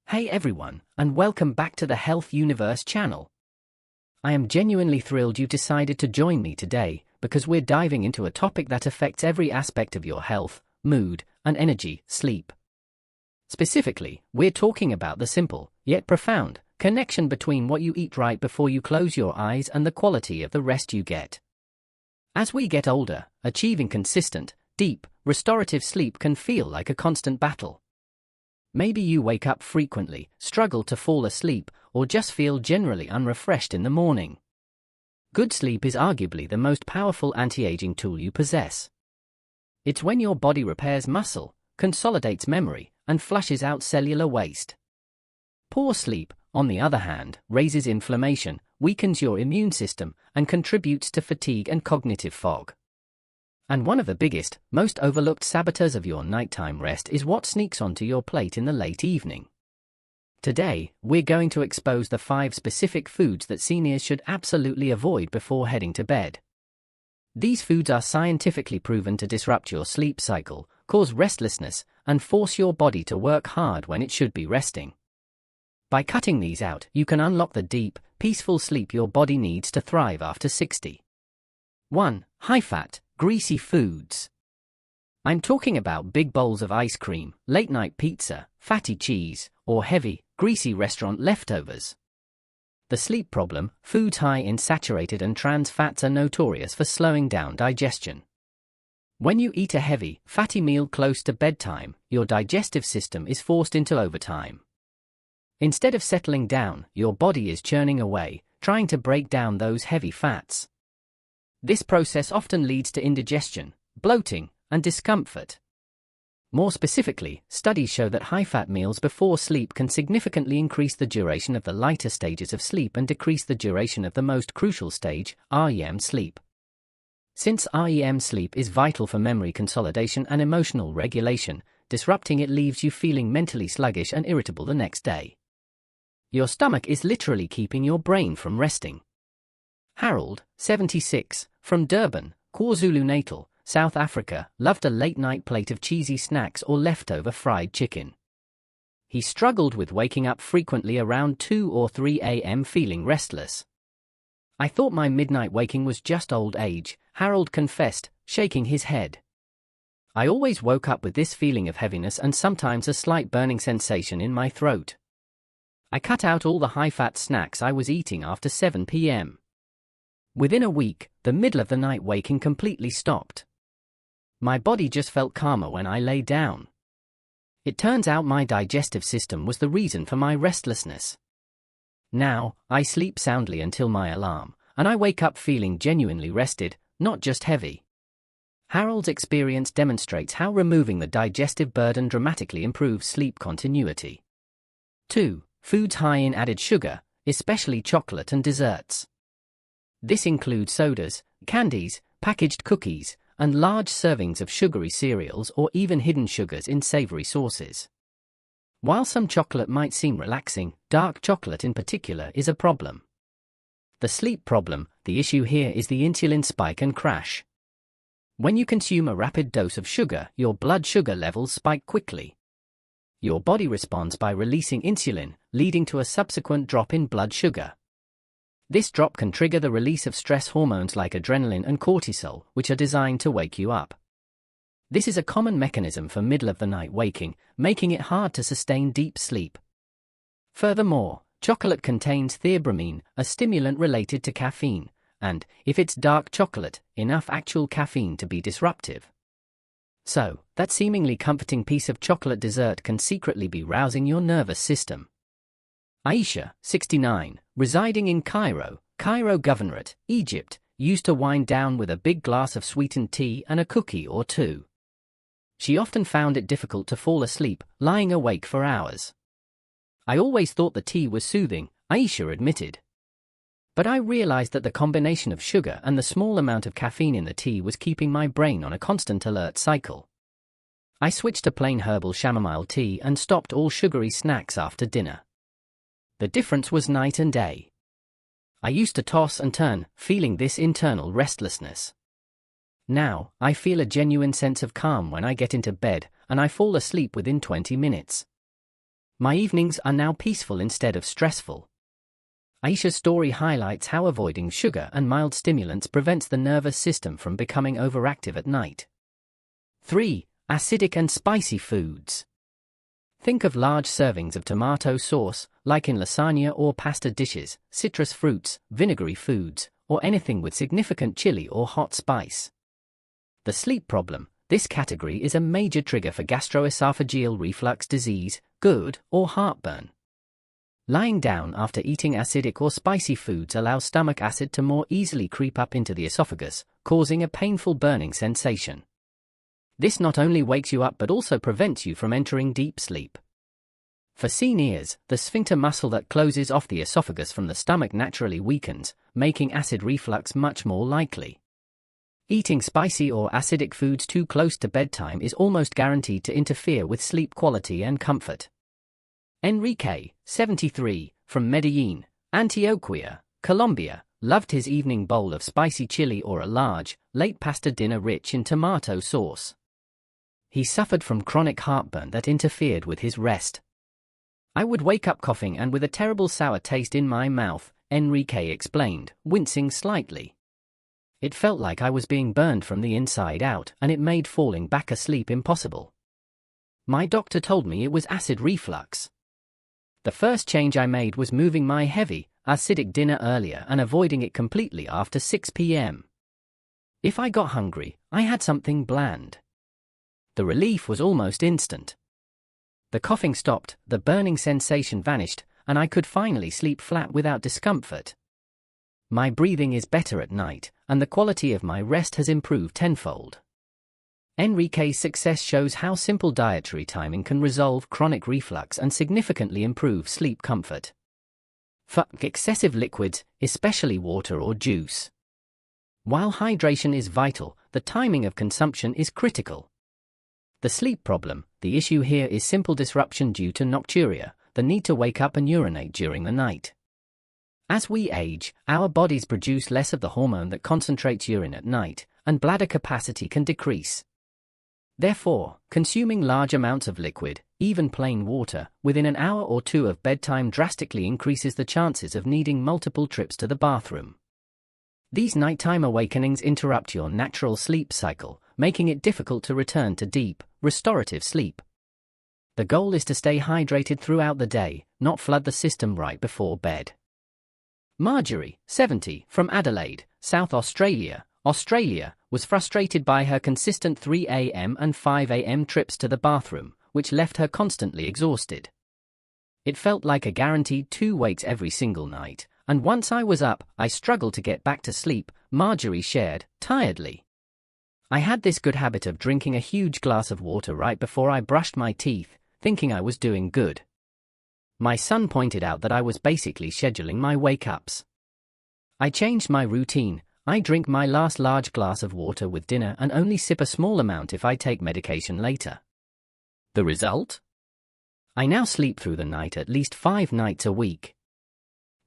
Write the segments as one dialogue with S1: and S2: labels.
S1: Hey everyone, and welcome back to the Health Universe channel. I am genuinely thrilled you decided to join me today because we're diving into a topic that affects every aspect of your health, mood, and energy, sleep. Specifically, we're talking about the simple, yet profound, connection between what you eat right before you close your eyes and the quality of the rest you get. As we get older, achieving consistent, deep, restorative sleep can feel like a constant battle. Maybe you wake up frequently, struggle to fall asleep, or just feel generally unrefreshed in the morning. Good sleep is arguably the most powerful anti-aging tool you possess. It's when your body repairs muscle, consolidates memory, and flushes out cellular waste. Poor sleep, on the other hand, raises inflammation, weakens your immune system, and contributes to fatigue and cognitive fog. And one of the biggest, most overlooked saboteurs of your nighttime rest is what sneaks onto your plate in the late evening. Today, we're going to expose the 5 specific foods that seniors should absolutely avoid before heading to bed. These foods are scientifically proven to disrupt your sleep cycle, cause restlessness, and force your body to work hard when it should be resting. By cutting these out, you can unlock the deep, peaceful sleep your body needs to thrive after 60. 1. High-fat, greasy foods. I'm talking about big bowls of ice cream, late-night pizza, fatty cheese, or heavy, greasy restaurant leftovers. The sleep problem: foods high in saturated and trans fats are notorious for slowing down digestion. When you eat a heavy, fatty meal close to bedtime, your digestive system is forced into overtime. Instead of settling down, your body is churning away, trying to break down those heavy fats. This process often leads to indigestion, bloating, and discomfort. More specifically, studies show that high-fat meals before sleep can significantly increase the duration of the lighter stages of sleep and decrease the duration of the most crucial stage, REM sleep. Since REM sleep is vital for memory consolidation and emotional regulation, disrupting it leaves you feeling mentally sluggish and irritable the next day. Your stomach is literally keeping your brain from resting. Harold, 76, from Durban, KwaZulu-Natal, South Africa, loved a late-night plate of cheesy snacks or leftover fried chicken. He struggled with waking up frequently around 2 or 3 a.m. feeling restless. "I thought my midnight waking was just old age," Harold confessed, shaking his head. "I always woke up with this feeling of heaviness and sometimes a slight burning sensation in my throat. I cut out all the high-fat snacks I was eating after 7 p.m. Within a week, the middle of the night waking completely stopped. My body just felt calmer when I lay down. It turns out my digestive system was the reason for my restlessness. Now, I sleep soundly until my alarm, and I wake up feeling genuinely rested, not just heavy." Harold's experience demonstrates how removing the digestive burden dramatically improves sleep continuity. 2. Foods high in added sugar, especially chocolate and desserts. This includes sodas, candies, packaged cookies, and large servings of sugary cereals or even hidden sugars in savory sauces. While some chocolate might seem relaxing, dark chocolate in particular is a problem. The sleep problem: the issue here is the insulin spike and crash. When you consume a rapid dose of sugar, your blood sugar levels spike quickly. Your body responds by releasing insulin, leading to a subsequent drop in blood sugar. This drop can trigger the release of stress hormones like adrenaline and cortisol, which are designed to wake you up. This is a common mechanism for middle-of-the-night waking, making it hard to sustain deep sleep. Furthermore, chocolate contains theobromine, a stimulant related to caffeine, and, if it's dark chocolate, enough actual caffeine to be disruptive. So, that seemingly comforting piece of chocolate dessert can secretly be rousing your nervous system. Aisha, 69, residing in Cairo, Governorate, Egypt, used to wind down with a big glass of sweetened tea and a cookie or two. She often found it difficult to fall asleep, lying awake for hours. "I always thought the tea was soothing," Aisha admitted. "But I realized that the combination of sugar and the small amount of caffeine in the tea was keeping my brain on a constant alert cycle. I switched to plain herbal chamomile tea and stopped all sugary snacks after dinner. The difference was night and day. I used to toss and turn, feeling this internal restlessness. Now, I feel a genuine sense of calm when I get into bed, and I fall asleep within 20 minutes. My evenings are now peaceful instead of stressful. Aisha's story highlights how avoiding sugar and mild stimulants prevents the nervous system from becoming overactive at night. 3. Acidic and spicy foods. Think of large servings of tomato sauce, like in lasagna or pasta dishes, citrus fruits, vinegary foods, or anything with significant chili or hot spice. The sleep problem. This category is a major trigger for gastroesophageal reflux disease, GERD, or heartburn. Lying down after eating acidic or spicy foods allows stomach acid to more easily creep up into the esophagus, causing a painful burning sensation. This not only wakes you up but also prevents you from entering deep sleep. For seniors, the sphincter muscle that closes off the esophagus from the stomach naturally weakens, making acid reflux much more likely. Eating spicy or acidic foods too close to bedtime is almost guaranteed to interfere with sleep quality and comfort. Enrique, 73, from Medellin, Antioquia, Colombia, loved his evening bowl of spicy chili or a large, late pasta dinner rich in tomato sauce. He suffered from chronic heartburn that interfered with his rest. I would wake up coughing and with a terrible sour taste in my mouth, Enrique explained, wincing slightly. It felt like I was being burned from the inside out, and it made falling back asleep impossible. My doctor told me it was acid reflux. The first change I made was moving my heavy, acidic dinner earlier and avoiding it completely after 6 p.m. If I got hungry, I had something bland. The relief was almost instant. The coughing stopped, the burning sensation vanished, and I could finally sleep flat without discomfort. My breathing is better at night, and the quality of my rest has improved tenfold. Enrique's success shows how simple dietary timing can resolve chronic reflux and significantly improve sleep comfort. For excessive liquids, especially water or juice. While hydration is vital, the timing of consumption is critical. The sleep problem. The issue here is simple disruption due to nocturia, the need to wake up and urinate during the night. As we age, our bodies produce less of the hormone that concentrates urine at night, and bladder capacity can decrease. Therefore, consuming large amounts of liquid, even plain water, within an hour or two of bedtime drastically increases the chances of needing multiple trips to the bathroom. These nighttime awakenings interrupt your natural sleep cycle, making it difficult to return to deep, restorative sleep. The goal is to stay hydrated throughout the day, not flood the system right before bed. Marjorie, 70, from Adelaide, South Australia, was frustrated by her consistent 3 a.m. and 5 a.m. trips to the bathroom, which left her constantly exhausted. It felt like a guaranteed 2 wakes every single night, and once I was up, I struggled to get back to sleep, Marjorie shared, tiredly. I had this good habit of drinking a huge glass of water right before I brushed my teeth, thinking I was doing good. My son pointed out that I was basically scheduling my wake-ups. I changed my routine. I drink my last large glass of water with dinner and only sip a small amount if I take medication later. The result? I now sleep through the night at least 5 nights a week.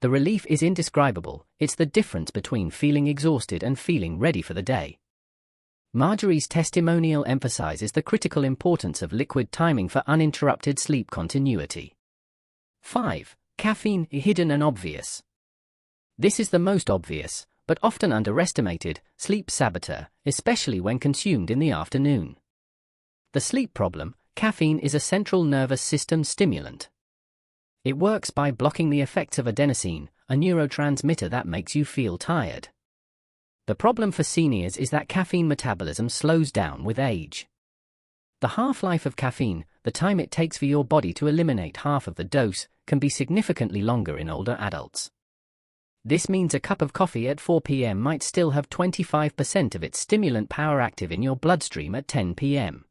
S1: The relief is indescribable. It's the difference between feeling exhausted and feeling ready for the day. Marjorie's testimonial emphasizes the critical importance of liquid timing for uninterrupted sleep continuity. 5. Caffeine, hidden and obvious. This is the most obvious, but often underestimated, sleep saboteur, especially when consumed in the afternoon. The sleep problem. Caffeine is a central nervous system stimulant. It works by blocking the effects of adenosine, a neurotransmitter that makes you feel tired. The problem for seniors is that caffeine metabolism slows down with age. The half-life of caffeine, the time it takes for your body to eliminate half of the dose, can be significantly longer in older adults. This means a cup of coffee at 4 p.m. might still have 25% of its stimulant power active in your bloodstream at 10 p.m.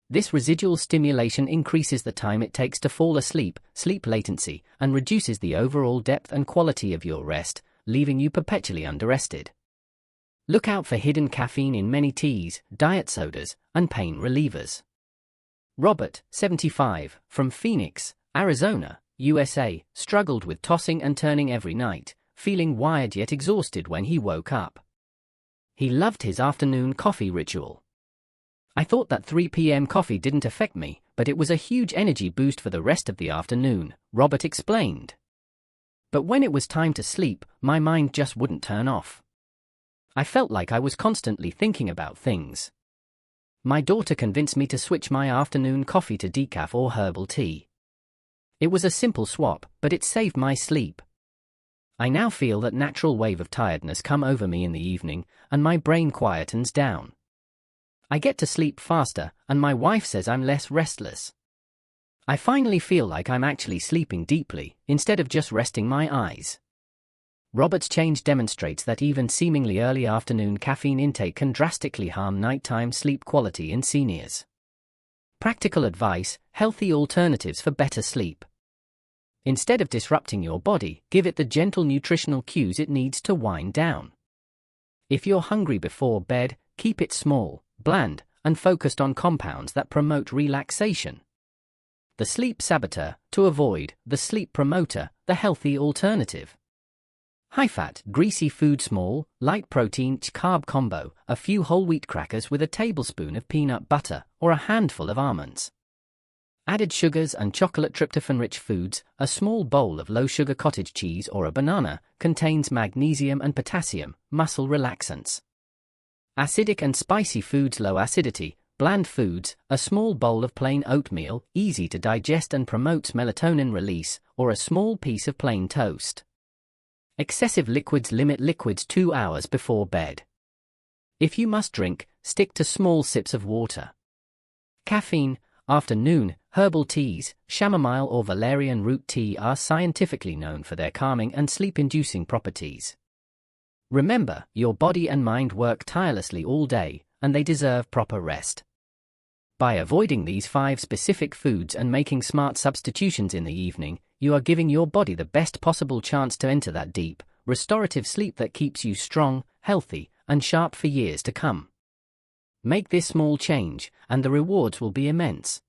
S1: This residual stimulation increases the time it takes to fall asleep, sleep latency, and reduces the overall depth and quality of your rest, leaving you perpetually underrested. Look out for hidden caffeine in many teas, diet sodas, and pain relievers. Robert, 75, from Phoenix, Arizona, USA, struggled with tossing and turning every night, feeling wired yet exhausted when he woke up. He loved his afternoon coffee ritual. I thought that 3 p.m. coffee didn't affect me, but it was a huge energy boost for the rest of the afternoon, Robert explained. But when it was time to sleep, my mind just wouldn't turn off. I felt like I was constantly thinking about things. My daughter convinced me to switch my afternoon coffee to decaf or herbal tea. It was a simple swap, but it saved my sleep. I now feel that natural wave of tiredness come over me in the evening, and my brain quietens down. I get to sleep faster, and my wife says I'm less restless. I finally feel like I'm actually sleeping deeply, instead of just resting my eyes. Robert's change demonstrates that even seemingly early afternoon caffeine intake can drastically harm nighttime sleep quality in seniors. Practical advice: healthy alternatives for better sleep. Instead of disrupting your body, give it the gentle nutritional cues it needs to wind down. If you're hungry before bed, keep it small, bland, and focused on compounds that promote relaxation. The sleep saboteur, to avoid; the sleep promoter, the healthy alternative. High-fat, greasy food: small, light protein carb combo, a few whole wheat crackers with a tablespoon of peanut butter, or a handful of almonds. Added sugars and chocolate: tryptophan-rich foods, a small bowl of low-sugar cottage cheese or a banana, contains magnesium and potassium, muscle relaxants. Acidic and spicy foods: low acidity, bland foods, a small bowl of plain oatmeal, easy to digest and promotes melatonin release, or a small piece of plain toast. Excessive liquids: limit liquids 2 hours before bed. If you must drink, stick to small sips of water. Caffeine: afternoon, herbal teas, chamomile or valerian root tea are scientifically known for their calming and sleep-inducing properties. Remember, your body and mind work tirelessly all day, and they deserve proper rest. By avoiding these 5 specific foods and making smart substitutions in the evening, you are giving your body the best possible chance to enter that deep, restorative sleep that keeps you strong, healthy, and sharp for years to come. Make this small change, and the rewards will be immense.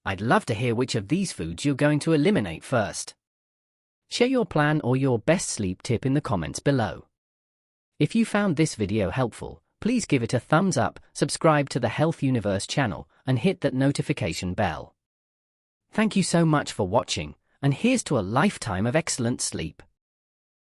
S1: I'd love to hear which of these foods you're going to eliminate first. Share your plan or your best sleep tip in the comments below. If you found this video helpful, please give it a thumbs up, subscribe to the Health Universe channel, and hit that notification bell. Thank you so much for watching, and here's to a lifetime of excellent sleep.